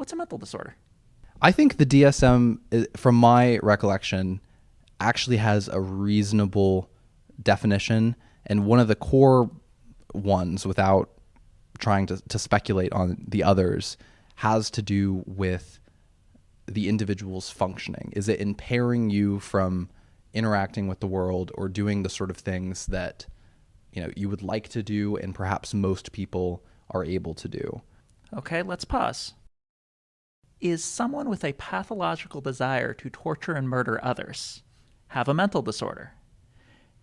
What's a mental disorder? I think the DSM, from my recollection, actually has a reasonable definition, and one of the core ones, without trying to speculate on the others, has to do with the individual's functioning. Is it impairing you from interacting with the world or doing the sort of things that you would like to do and perhaps most people are able to do? Okay, let's pause. Is someone with a pathological desire to torture and murder others have a mental disorder?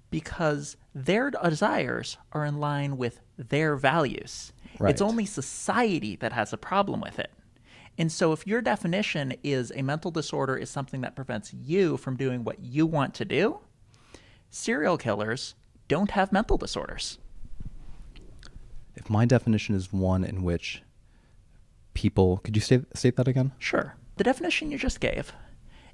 Because their desires are in line with their values. Right. It's only society that has a problem with it. And so if your definition is a mental disorder is something that prevents you from doing what you want to do, serial killers don't have mental disorders. If my definition is one in which people... Could you state that again? Sure. The definition you just gave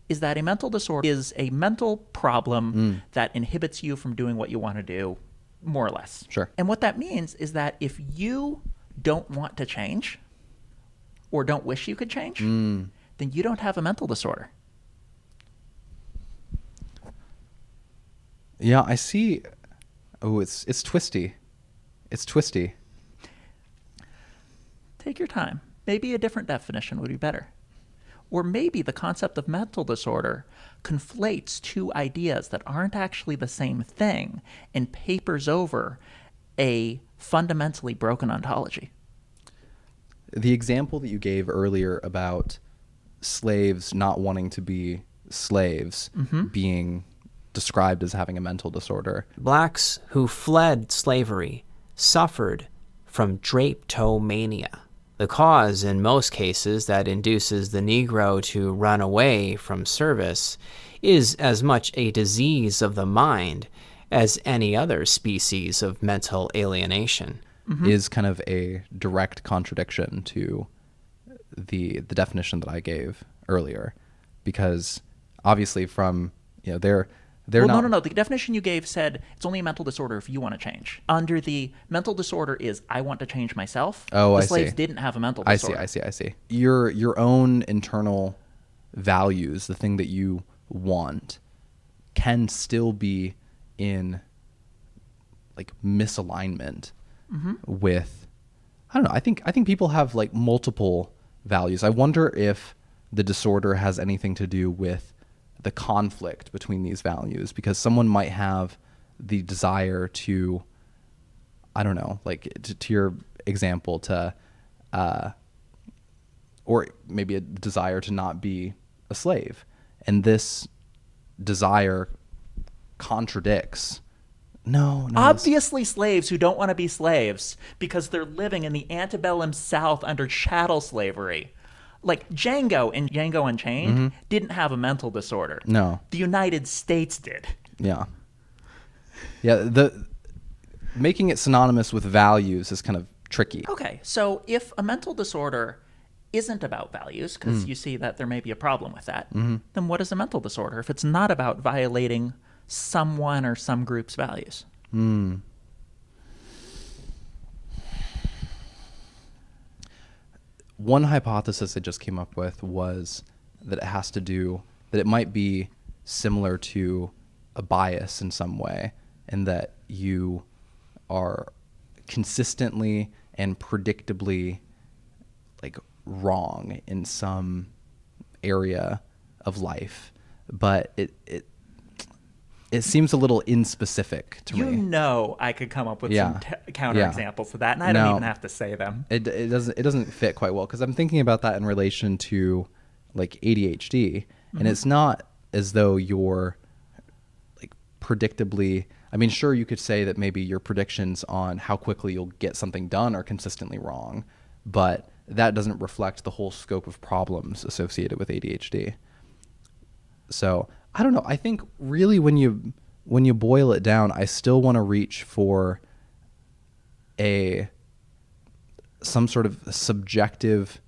is that a mental disorder is a mental problem that inhibits you from doing what you want to do, more or less. Sure. And what that means is that if you don't want to change or don't wish you could change, then you don't have a mental disorder. Yeah, I see. Oh, it's twisty. It's twisty. Take your time. Maybe a different definition would be better. Or maybe the concept of mental disorder conflates two ideas that aren't actually the same thing and papers over a fundamentally broken ontology. The example that you gave earlier about slaves not wanting to be slaves being described as having a mental disorder. Blacks who fled slavery suffered from drapetomania, the cause in most cases that induces the Negro to run away from service is as much a disease of the mind as any other species of mental alienation. Is kind of a direct contradiction to the definition that I gave earlier, because obviously from they're not... No. The definition you gave said it's only a mental disorder if you want to change. Under the mental disorder is I want to change myself. Oh, the I slaves see. didn't have a mental disorder. I see. Your own internal values, the thing that you want, can still be in like misalignment with, I don't know. I think people have like multiple values. I wonder if the disorder has anything to do with the conflict between these values, because someone might have the desire to, I don't know, like to your example, to or maybe a desire to not be a slave, and this desire contradicts. No. Obviously slaves who don't want to be slaves because they're living in the antebellum South under chattel slavery. Like Django in Django Unchained didn't have a mental disorder. No. The United States did. Yeah. The making it synonymous with values is kind of tricky. Okay, so if a mental disorder isn't about values, because you see that there may be a problem with that, then what is a mental disorder if it's not about violating someone or some group's values? One hypothesis I just came up with was that it might be similar to a bias in some way, and that you are consistently and predictably like wrong in some area of life, but it seems a little inspecific to me. I could come up with some counterexamples to that, and I No. don't even have to say them. It doesn't fit quite well, because I'm thinking about that in relation to like ADHD, and it's not as though you're like predictably. I mean, sure, you could say that maybe your predictions on how quickly you'll get something done are consistently wrong, but that doesn't reflect the whole scope of problems associated with ADHD. So I don't know. I think really when you boil it down, I still want to reach for some sort of subjective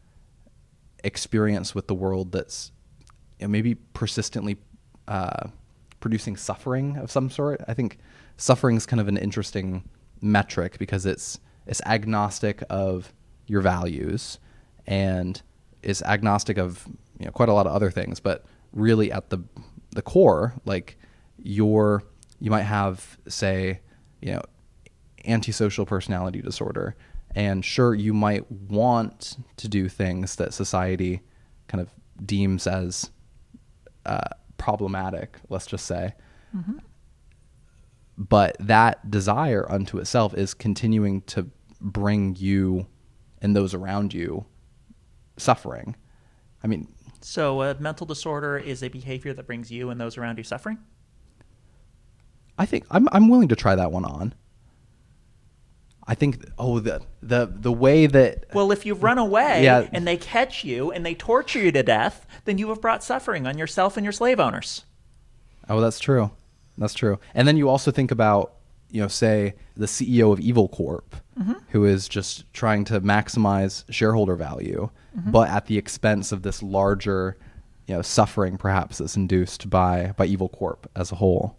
experience with the world that's maybe persistently producing suffering of some sort. I think suffering is kind of an interesting metric because it's agnostic of your values, and is agnostic of quite a lot of other things, but really at the core, like you might have, say, antisocial personality disorder, and sure, you might want to do things that society kind of deems as problematic, let's just say. Mm-hmm. But that desire unto itself is continuing to bring you and those around you suffering. I mean, So a mental disorder is a behavior that brings you and those around you suffering? I think I'm willing to try that one on. I think the way that Well, if you run away Yeah. and they catch you and they torture you to death, then you have brought suffering on yourself and your slave owners. that's true. That's true. And then you also think about, say the CEO of Evil Corp, who is just trying to maximize shareholder value, but at the expense of this larger, suffering perhaps that's induced by Evil Corp as a whole.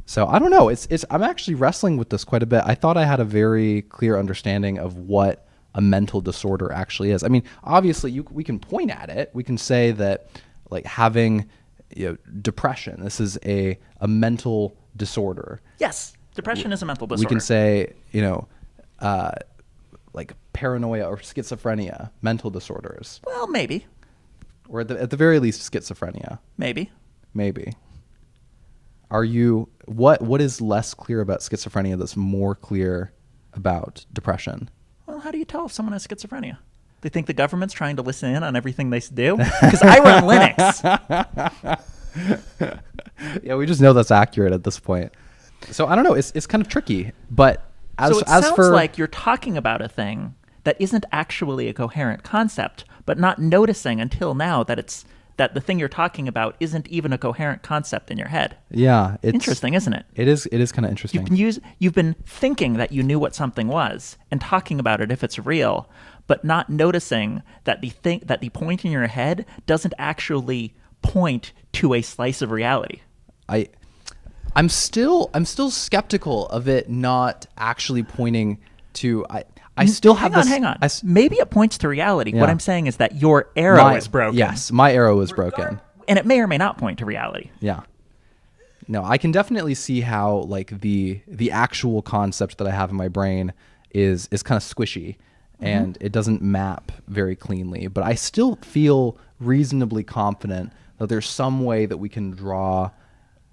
So I don't know. I'm actually wrestling with this quite a bit. I thought I had a very clear understanding of what a mental disorder actually is. I mean, obviously we can point at it. We can say that like having depression, this is a mental disorder. Yes, depression is a mental disorder. We can say, like paranoia or schizophrenia, mental disorders, Well, maybe. or at the very least schizophrenia. Maybe. Maybe. Are you what is less clear about schizophrenia that's more clear about depression? Well, how do you tell if someone has schizophrenia? They think the government's trying to listen in on everything they do? Because I run Linux. Yeah, we just know that's accurate at this point. So I don't know. It's kind of tricky, but So it sounds like you're talking about a thing that isn't actually a coherent concept, but not noticing until now that the thing you're talking about isn't even a coherent concept in your head. yeah, it's Interesting, isn't it? It is kind of interesting. You've been thinking that you knew what something was and talking about it if it's real, but not noticing that the point in your head doesn't actually point to a slice of reality. I'm still skeptical of it not actually pointing to. I still have this. Hang on. Maybe it points to reality. Yeah. What I'm saying is that your arrow is broken. Yes, my arrow is broken. And it may or may not point to reality. Yeah. No, I can definitely see how like the actual concept that I have in my brain is kind of squishy and it doesn't map very cleanly, but I still feel reasonably confident that there's some way that we can draw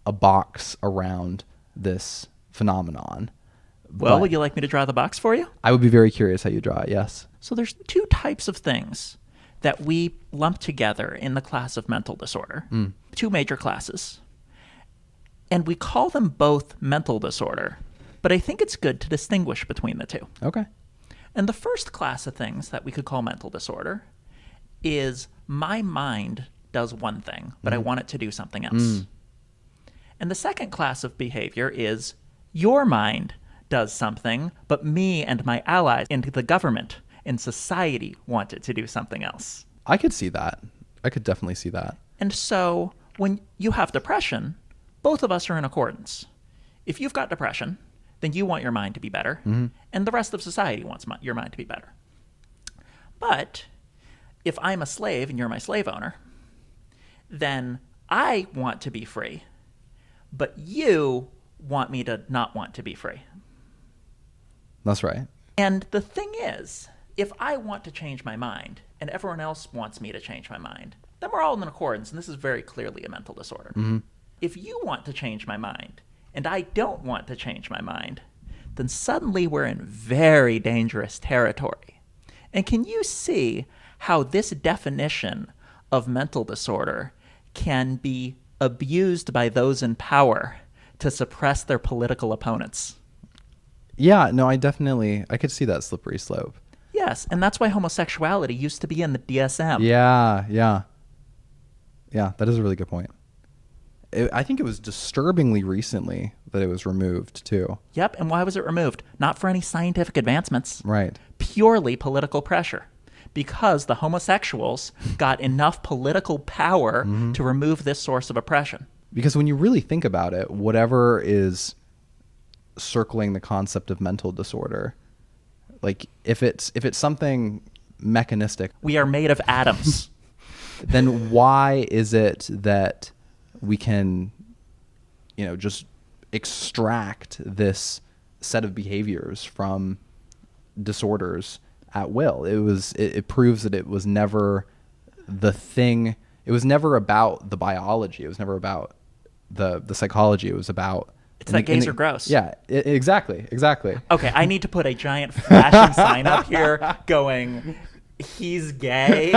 a box around this phenomenon. Well, But would you like me to draw the box for you? I would be very curious how you draw it. Yes. So there's two types of things that we lump together in the class of mental disorder. Two major classes. And we call them both mental disorder, but I think it's good to distinguish between the two. Okay. And the first class of things that we could call mental disorder is my mind does one thing, but I want it to do something else. And the second class of behavior is your mind does something, but me and my allies and the government and society want it to do something else. I could see that. I could definitely see that. And so when you have depression, both of us are in accordance. If you've got depression, then you want your mind to be better, and the rest of society wants your mind to be better. But if I'm a slave and you're my slave owner, then I want to be free, but you want me to not want to be free. That's right. And the thing is, if I want to change my mind and everyone else wants me to change my mind, then we're all in accordance, and this is very clearly a mental disorder. If you want to change my mind and I don't want to change my mind, then suddenly we're in very dangerous territory. And can you see how this definition of mental disorder can be abused by those in power to suppress their political opponents? Yeah, no, I could see that slippery slope. Yes, and that's why homosexuality used to be in the DSM. Yeah, that is a really good point. I think it was disturbingly recently that it was removed, too. Yep, and why was it removed? Not for any scientific advancements. Right. Purely political pressure. Because the homosexuals got enough political power to remove this source of oppression. Because when you really think about it, whatever is circling the concept of mental disorder, like if it's something mechanistic, We are made of atoms. then why is it that we can, just extract this set of behaviors from disorders at will? It proves that it was never the thing. It was never about the biology. It was never about the psychology. It was about, It's that gays are gross. Yeah, exactly. Okay, I need to put a giant flashing sign up here going, he's gay.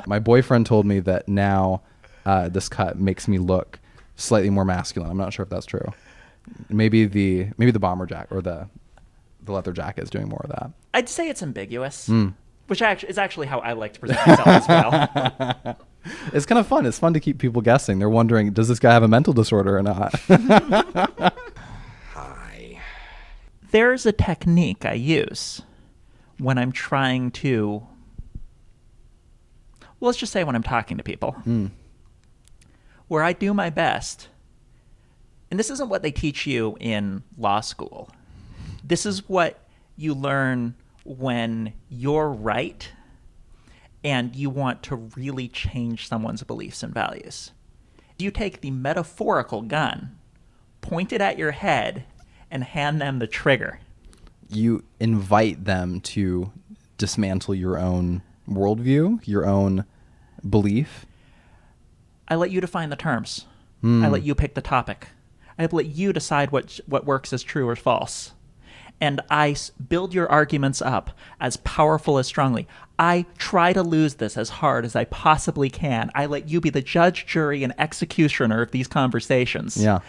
My boyfriend told me that now this cut makes me look slightly more masculine. I'm not sure if that's true. Maybe the bomber jacket or the leather jacket is doing more of that. I'd say it's ambiguous, which is actually how I like to present myself as well. It's kind of fun. It's fun to keep people guessing. They're wondering, does this guy have a mental disorder or not? Hi. There's a technique I use when I'm trying to, well, let's just say when I'm talking to people, where I do my best. And this isn't what they teach you in law school. This is what you learn when you're right and you want to really change someone's beliefs and values. You take the metaphorical gun, point it at your head, and hand them the trigger. You invite them to dismantle your own worldview, your own belief. I let you define the terms. I let you pick the topic. I let you decide what works as true or false. And I build your arguments up as powerful as strongly. I try to lose this as hard as I possibly can. I let you be the judge, jury, and executioner of these conversations. Yeah.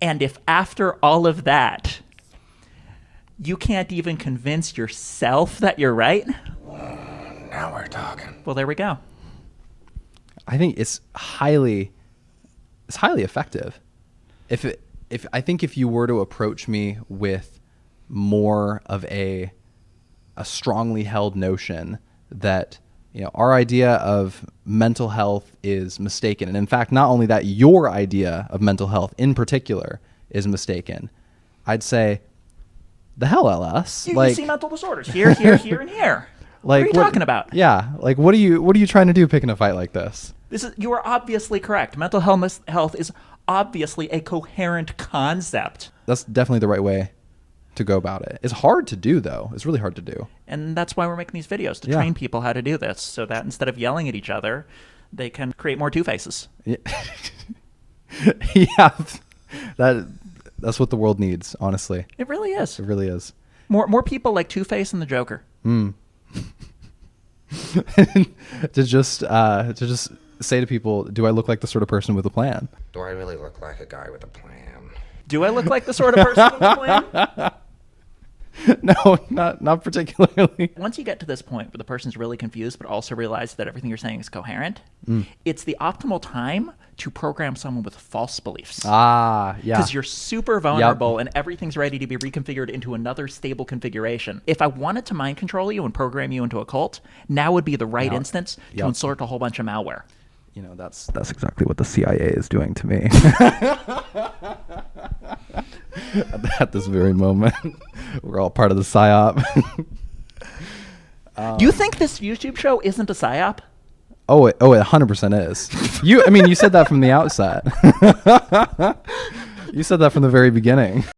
And if after all of that, you can't even convince yourself that you're right, Now we're talking. well, there we go. I think it's highly effective. If you were to approach me with more of a strongly held notion that our idea of mental health is mistaken, and in fact, not only that, your idea of mental health in particular is mistaken, I'd say, the hell, LS. You see mental disorders here, here, here, and here. What are you talking about? Yeah, like what are you trying to do picking a fight like this? You are obviously correct. Mental health is obviously a coherent concept. That's definitely the right way to go about it. It's hard to do, though. It's really hard to do. And that's why we're making these videos, to Yeah. train people how to do this, so that instead of yelling at each other, they can create more Two-Faces. Yeah, yeah, that's what the world needs, honestly. It really is. It really is. More people like Two-Face and the Joker. to just say to people, do I look like the sort of person with a plan? Do I really look like a guy with a plan? Do I look like the sort of person with a plan? No, not particularly. Once you get to this point where the person's really confused but also realizes that everything you're saying is coherent, it's the optimal time to program someone with false beliefs. Ah, yeah. Because you're super vulnerable and everything's ready to be reconfigured into another stable configuration. If I wanted to mind control you and program you into a cult, now would be the right instance to insert a whole bunch of malware. That's exactly what the CIA is doing to me. At this very moment, we're all part of the PSYOP. Do you think this YouTube show isn't a PSYOP? Oh, it 100% is. You said that from the outset. You said that from the very beginning.